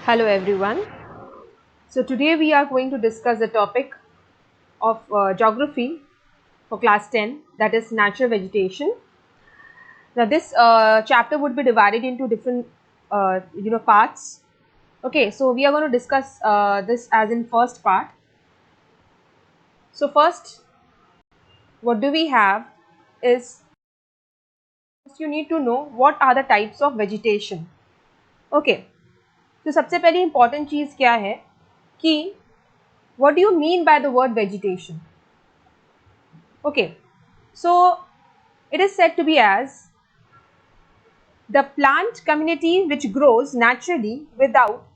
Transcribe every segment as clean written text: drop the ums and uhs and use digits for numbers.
Hello everyone. So today we are going to discuss the topic of geography for class 10, that is natural vegetation. Now this chapter would be divided into different parts. Okay, so we are going to discuss this as in first part. So first, what do we have is you need to know what are the types of vegetation. Okay, तो सबसे पहली important चीज़ क्या है कि what do you mean by the word vegetation? Okay, so it is said to be as the plant community which grows naturally without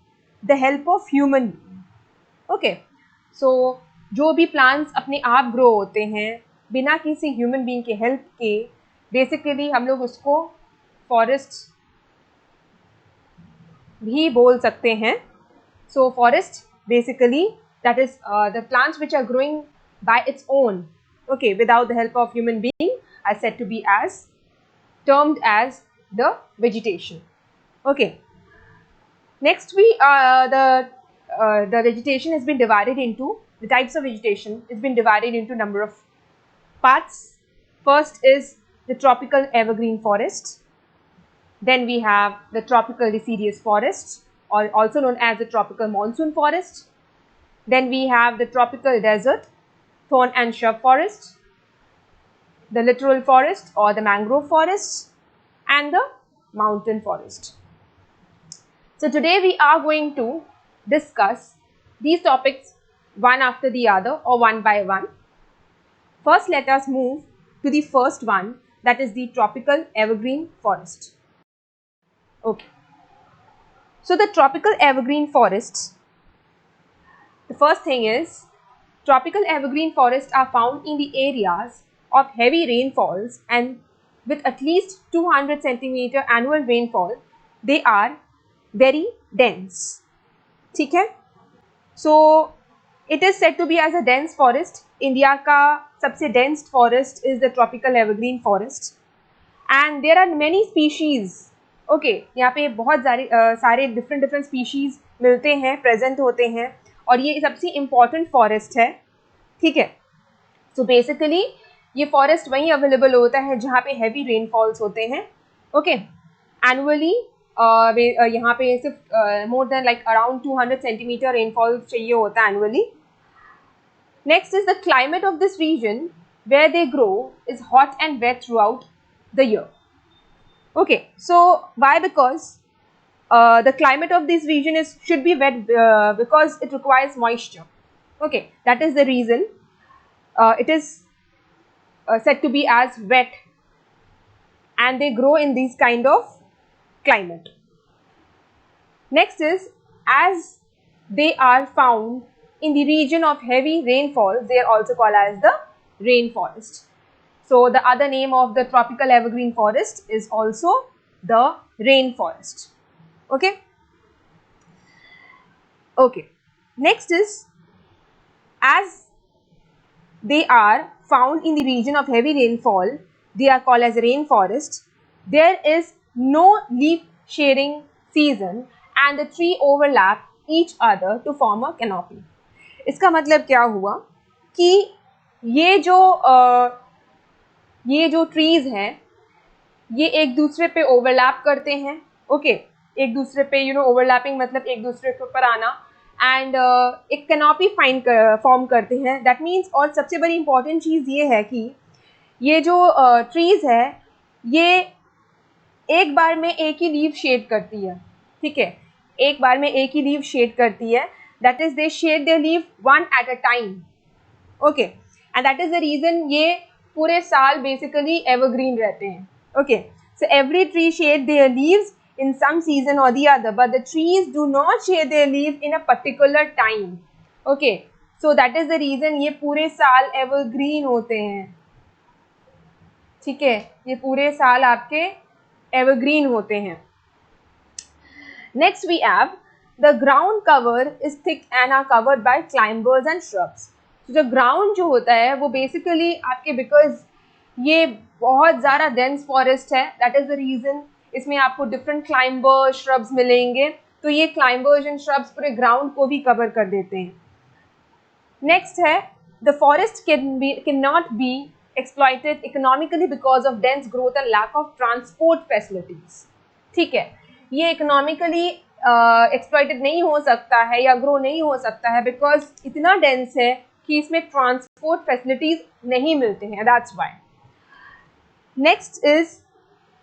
the help of human being. Okay, so जो भी plants अपने आप grow होते हैं बिना किसी human being के help के, basically हम लोग उसको forest भी बोल सकते हैं. So forest basically that is the plants which are growing by its own, okay, without the help of human being, are said to be as termed as the vegetation. Okay, next the vegetation has been divided into the types of vegetation. It's been divided into number of parts. First is the tropical evergreen forest. Then we have the tropical deciduous forest, or also known as the tropical monsoon forest. Then we have the tropical desert, thorn and shrub forest, the littoral forest or the mangrove forest, and the mountain forest. So today we are going to discuss these topics one after the other or one by one. First, let us move to the first one, that is the tropical evergreen forest. Okay. So the tropical evergreen forests, the first thing is tropical evergreen forests are found in the areas of heavy rainfalls and with at least 200 centimeter annual rainfall. They are very dense. ठीक है? So it is said to be as a dense forest. India का सबसे dense forest is the tropical evergreen forest, and there are many species. Okay, यहाँ पे बहुत सारे different species मिलते हैं, present होते हैं, और ये सबसे important forest है. ठीक है? So basically ये forest वहीं available होता है जहाँ पे heavy rainfalls होते हैं. Okay, annually यहाँ पे सिर्फ more than like around 200 centimeter rainfall चाहिए होता है annually. Next is the climate of this region where they grow is hot and wet throughout the year. Okay, so why? Because the climate of this region should be wet because it requires moisture. Okay, that is the reason it is said to be as wet, and they grow in this kind of climate. Next is, as they are found in the region of heavy rainfall, they are also called as the rainforest. So the other name of the tropical evergreen forest is also the rainforest. Okay. Okay. Next is, as they are found in the region of heavy rainfall, they are called as rainforest. There is no leaf shearing season and the tree overlap each other to form a canopy. इसका मतलब क्या हुआ कि ये जो trees हैं ये एक दूसरे पे ओवरलैप करते हैं. ओके, एक दूसरे पे ओवरलैपिंग मतलब एक दूसरे के ऊपर आना, एंड एक कैनोपी फॉर्म करते हैं. दैट मीन्स, और सबसे बड़ी इंपॉर्टेंट चीज़ ये है कि ये जो ट्रीज है ये एक बार में एक ही लीव शेड करती है. ठीक है, एक बार में एक ही लीव शेड करती है. That is they shed their leave one at a time. Okay, and that is the reason ये पूरे साल बेसिकली एवरग्रीन रहते हैं. Okay, so every tree shade their leaves in some season or the other, but the trees do not shade their leaves in a particular time. Okay, so that is the reason ये पूरे साल evergreen होते हैं. ठीक है, ये पूरे साल आपके evergreen होते हैं. Next we have the ground cover is thick and are covered by climbers and shrubs. तो जो ground जो होता है वो basically आपके because ये बहुत ज़्यादा dense forest है, that is the reason इसमें आपको different climbers shrubs मिलेंगे. तो ये क्लाइंबर्स एंड श्रब्स पूरे ग्राउंड को भी कवर कर देते हैं. नेक्स्ट है the forest can not be exploited economically because of dense growth and lack of transport facilities. ठीक है, ये इकोनॉमिकली एक्सप्लॉइटेड नहीं हो सकता है या ग्रो नहीं हो सकता है बिकॉज इतना डेंस है कि इसमें ट्रांसपोर्ट फैसिलिटीज नहीं मिलते हैं. That's why. Next is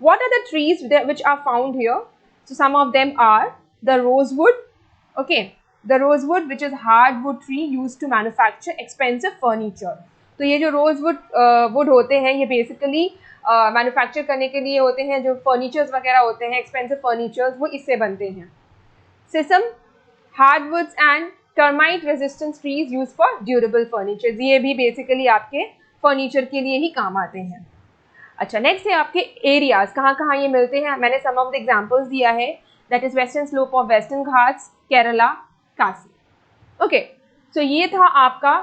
what are the trees which are found here? So some of them are the rosewood. Okay, the rosewood which is hardwood tree used to manufacture expensive furniture. तो ये जो rosewood would होते हैं ये basically manufacture करने के लिए होते हैं. जो फर्नीचर्स वगैरह होते हैं एक्सपेंसिव फर्नीचर्स वो इससे बनते हैं. Sisam, hardwoods and termite resistance trees use for durable furniture. ये भी बेसिकली आपके फर्नीचर के लिए ही काम आते हैं. अच्छा, नेक्स्ट है आपके एरियाज, कहाँ कहाँ ये मिलते हैं. मैंने सम ऑफ द एग्जाम्पल्स दिया है. That is western slope of western Ghats, Kerala, Kashi. Okay, so ये था आपका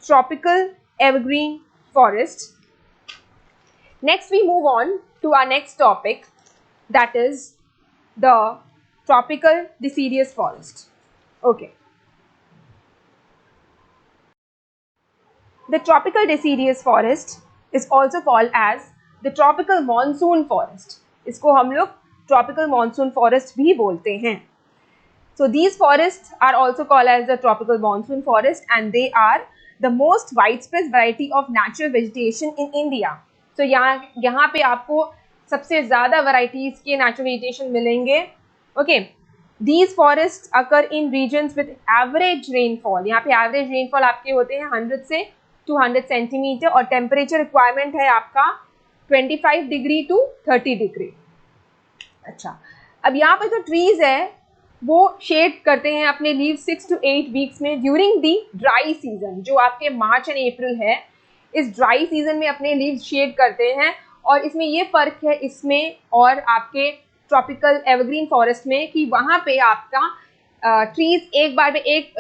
tropical evergreen forest. Next we move on to our next topic, that is the tropical deciduous forest. Okay, the tropical deciduous forest is also called as the tropical monsoon forest. इसको हम लोग tropical monsoon forest भी बोलते हैं. So these forests are also called as the tropical monsoon forest and they are the most widespread variety of natural vegetation in India. So यहाँ पे आपको सबसे ज़्यादा varieties के natural vegetation मिलेंगे. Okay, these forests occur in regions with average rainfall. यहाँ पे average rainfall आपके होते हैं 100 से 200 सेंटीमीटर और temperature requirement है आपका 25 डिग्री to 30 डिग्री. अच्छा, अब यहाँ पे जो trees है वो शेड करते हैं अपने लीव्स 6 to 8 वीक्स में ड्यूरिंग दी ड्राई सीजन. जो आपके मार्च एंड अप्रैल है, इस ड्राई सीजन में अपने लीव्स शेड करते हैं. और इसमें ये फ़र्क है इसमें और आपके ट्रॉपिकल एवरग्रीन फॉरेस्ट में कि वहाँ पे आपका ट्रीज एक बार में एक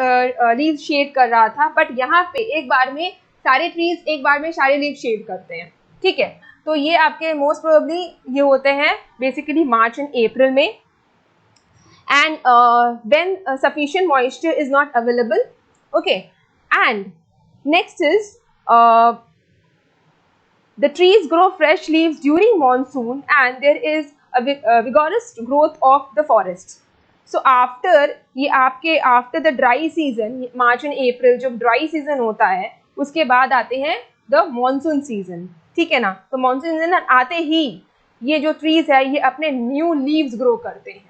लीव शेड कर रहा था, बट यहाँ पे एक बार में सारे ट्रीज एक बार में सारे लीव शेड करते हैं. ठीक है, तो ये आपके मोस्ट प्रोबेबली ये होते हैं बेसिकली मार्च एंड अप्रैल में. And when sufficient moisture is not available. Okay, and next is the trees grow fresh leaves during monsoon and there is a vigorous growth of the forest. So after ये आपके after the dry season, March and April जब dry season होता है उसके बाद आते हैं the monsoon season. ठीक है ना, तो monsoon season आते ही ये जो trees है ये अपने new leaves grow करते हैं.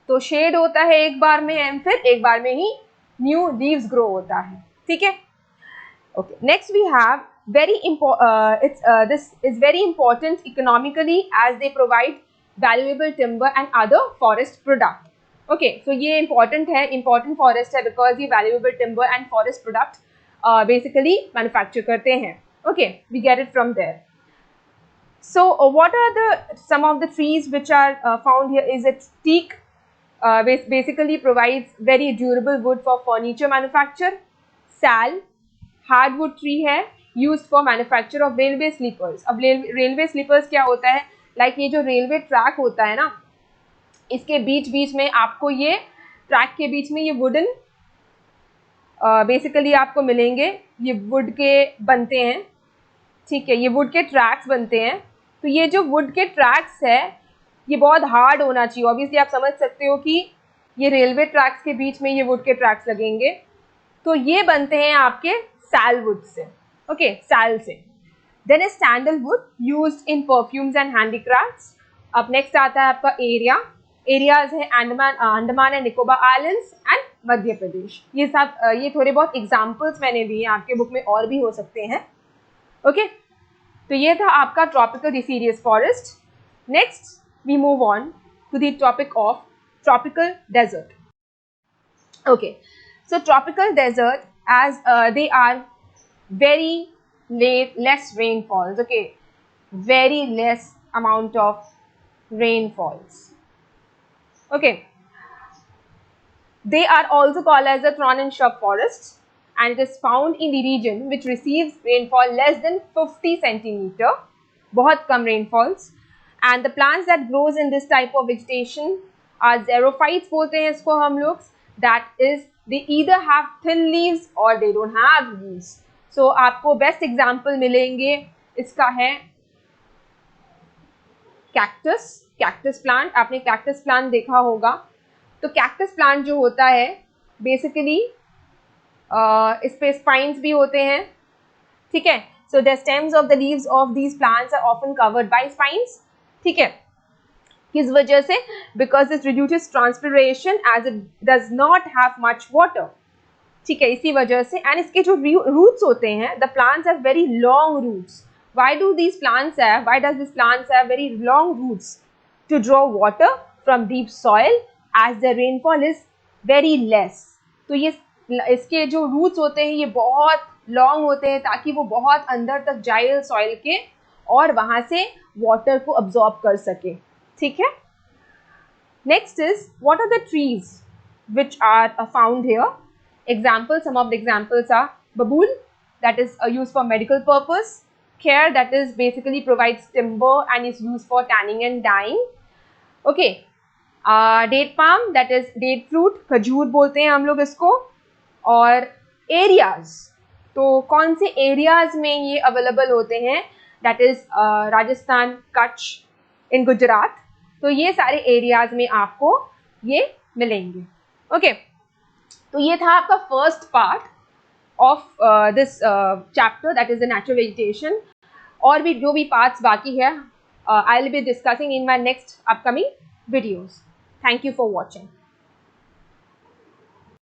तो शेड होता है एक बार में एंड फिर एक बार में ही न्यू लीव्स ग्रो होता है. ठीक है. Okay, next we have this is very important economically as they provide valuable timber and other forest product. Okay, so ये important है, important forest है because ये valuable timber and forest product basically manufacture करते हैं. Okay, we get it from there. So what are some of the trees which are found here is a teak. Basically provides very durable wood for furniture manufacture. Sal, hardwood tree है used for manufacture of railway sleepers. अब railway sleepers क्या होता है, like ये जो railway track होता है ना, इसके बीच बीच में आपको ये track के बीच में ये wooden basically आपको मिलेंगे. ये wood के बनते हैं. ठीक है, ये wood के tracks बनते हैं. तो ये जो wood के tracks है ये बहुत हार्ड होना चाहिए. ऑब्वियसली आप समझ सकते हो कि ये रेलवे ट्रैक्स के बीच में ये वुड के ट्रैक्स लगेंगे. तो ये बनते हैं आपके सैलवुड से. ओके, सैल से. Then is sandalwood used in perfumes and handicrafts. अब नेक्स्ट आता है आपका एरिया. एरियाज है Andaman and Nicobar islands and Madhya Pradesh. ये सब ये थोड़े बहुत एग्जाम्पल्स मैंने दिए, आपके बुक में और भी हो सकते हैं. ओके, तो ये था आपका tropical deciduous forest. Next we move on to the topic of tropical desert. Okay, so tropical desert as they are very less rainfalls. Okay, very less amount of rainfalls. Okay, they are also called as the thorn and shrub forest and it is found in the region which receives rainfall less than 50 centimeter. बहुत कम rainfalls. And the plants that grows in this type of vegetation Xerophytes बोलते हैं इसको हम लोग. That is, they either have thin leaves or they don't have leaves. So आपको best example मिलेंगे इसका है कैक्टस प्लांट. आपने कैक्टस प्लांट देखा होगा. तो कैक्टस प्लांट जो होता है बेसिकली इस पे स्पाइन्स भी होते हैं, ठीक है. So the stems of the leaves of these plants are often covered by spines, ठीक है. किस वजह से? Because this reduces transpiration as it does not have much water, ठीक है, इसी वजह से. एंड इसके जो रूट्स होते हैं, the plants have very long roots. why does this plants have very long roots? To draw water from deep soil as the rainfall is very less. तो ये इसके जो रूट्स होते हैं ये बहुत लॉन्ग होते हैं ताकि वो बहुत अंदर तक जाए सॉइल के और वहाँ से वाटर को अब्जॉर्ब कर सके, ठीक है. Next is what are the trees which are found here. Examples, some of the examples are babool, that is used for medical purpose. Kher, that is basically provides timber and is used for tanning and dyeing. Okay. Date palm, that is date fruit, खजूर बोलते हैं हम लोग इसको. और areas, तो कौन से areas में ये अवेलेबल होते हैं? That is राजस्थान, कच्छ, इन गुजरात. तो ये सारे areas में आपको ये मिलेंगे. ओके. तो ये था आपका first part of this chapter, that is the natural vegetation. और भी जो भी पार्ट्स बाकी है I will be discussing in my next upcoming videos. Thank you for watching.